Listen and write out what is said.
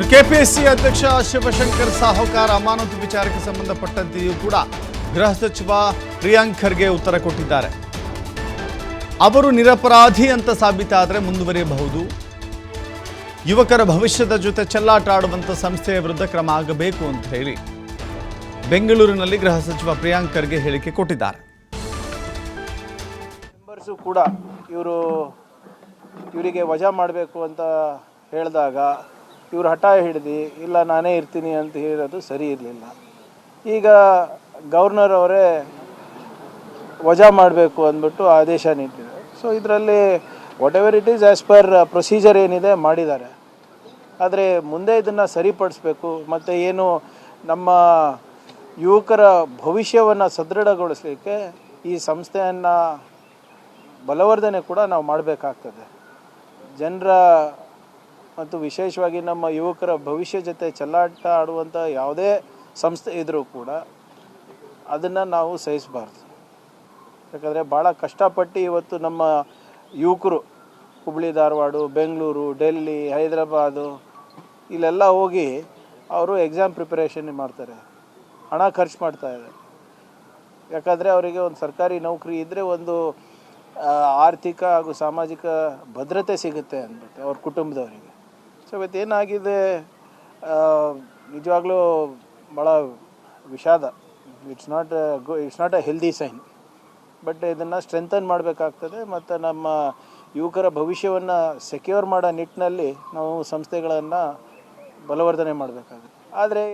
KPSC ಅಧ್ಯಕ್ಷ ಶಿವಶಂಕರ್ ಸಾಹುಕಾರ್ ಅಮಾನತು ವಿಚಾರಕ್ಕೆ ಸಂಬಂಧಪಟ್ಟಂತೆಯೂ ಕೂಡ ಗೃಹ ಸಚಿವ ಪ್ರಿಯಾಂಕ್ ಖರ್ಗೆ ಉತ್ತರ ಕೊಟ್ಟಿದ್ದಾರೆ. ಅವರು ನಿರಪರಾಧಿ ಅಂತ ಸಾಬೀತಾದರೆ ಮುಂದುವರಿಯಬಹುದು. ಯುವಕರ ಭವಿಷ್ಯದ ಜೊತೆ ಚೆಲ್ಲಾಟ ಆಡುವಂಥ ಸಂಸ್ಥೆಯ ವಿರುದ್ಧ ಕ್ರಮ ಆಗಬೇಕು ಅಂತ ಹೇಳಿ ಬೆಂಗಳೂರಿನಲ್ಲಿ ಗೃಹ ಸಚಿವ ಪ್ರಿಯಾಂಕ್ ಖರ್ಗೆ ಹೇಳಿಕೆ ಕೊಟ್ಟಿದ್ದಾರೆ. ಮೆಂಬರ್ಸು ಕೂಡ ಇವರಿಗೆ ವಜಾ ಮಾಡಬೇಕು ಅಂತ ಹೇಳಿದಾಗ ಇವರು ಹಠ ಹಿಡಿದು ಇಲ್ಲ ನಾನೇ ಇರ್ತೀನಿ ಅಂತ ಹೇಳೋದು ಸರಿ ಇರಲಿಲ್ಲ. ಈಗ ಗವರ್ನರ್ ಅವರೇ ವಜಾ ಮಾಡಬೇಕು ಅಂದ್ಬಿಟ್ಟು ಆದೇಶ ನೀಡಿದ್ದಾರೆ. ಸೊ ಇದರಲ್ಲಿ what ever it is as per procedure ಏನಿದೆ ಮಾಡಿದ್ದಾರೆ. ಆದರೆ ಮುಂದೆ ಇದನ್ನು ಸರಿಪಡಿಸ್ಬೇಕು ಮತ್ತು ಏನು ನಮ್ಮ ಯುವಕರ ಭವಿಷ್ಯವನ್ನು ಸದೃಢಗೊಳಿಸಲಿಕ್ಕೆ ಈ ಸಂಸ್ಥೆಯನ್ನು ಬಲವರ್ಧನೆ ಕೂಡ ನಾವು ಮಾಡಬೇಕಾಗ್ತದೆ. ಜನರ ಮತ್ತು ವಿಶೇಷವಾಗಿ ನಮ್ಮ ಯುವಕರ ಭವಿಷ್ಯ ಜೊತೆ ಚೆಲ್ಲಾಟ ಆಡುವಂಥ ಯಾವುದೇ ಸಂಸ್ಥೆ ಇದ್ದರೂ ಕೂಡ ಅದನ್ನು ನಾವು ಸಹಿಸಬಾರ್ದು. ಯಾಕಂದರೆ ಭಾಳ ಕಷ್ಟಪಟ್ಟು ಇವತ್ತು ನಮ್ಮ ಯುವಕರು ಹುಬ್ಬಳ್ಳಿ, ಧಾರವಾಡ, ಬೆಂಗಳೂರು, ಡೆಲ್ಲಿ, ಹೈದರಾಬಾದು ಇಲ್ಲೆಲ್ಲ ಹೋಗಿ ಅವರು ಎಕ್ಸಾಮ್ ಪ್ರಿಪರೇಷನ್ ಮಾಡ್ತಾರೆ, ಹಣ ಖರ್ಚು ಮಾಡ್ತಾಯಿದ್ದಾರೆ. ಯಾಕಂದರೆ ಅವರಿಗೆ ಒಂದು ಸರ್ಕಾರಿ ನೌಕರಿ ಇದ್ದರೆ ಒಂದು ಆರ್ಥಿಕ ಹಾಗೂ ಸಾಮಾಜಿಕ ಭದ್ರತೆ ಸಿಗುತ್ತೆ ಅಂದ್ಬಿಟ್ಟು ಅವ್ರ ಕುಟುಂಬದವರಿಗೆ. ಸೊ ಇವತ್ತೇನಾಗಿದೆ ನಿಜವಾಗ್ಲೂ ಭಾಳ ವಿಷಾದ. It's not a healthy sign. But ಇದನ್ನು ಸ್ಟ್ರೆಂಥನ್ ಮಾಡಬೇಕಾಗ್ತದೆ ಮತ್ತು ನಮ್ಮ ಯುವಕರ ಭವಿಷ್ಯವನ್ನು ಸೆಕ್ಯೂರ್ ಮಾಡೋ ನಿಟ್ಟಿನಲ್ಲಿ ನಾವು ಸಂಸ್ಥೆಗಳನ್ನು ಬಲವರ್ಧನೆ ಮಾಡಬೇಕಾಗುತ್ತೆ. ಆದರೆ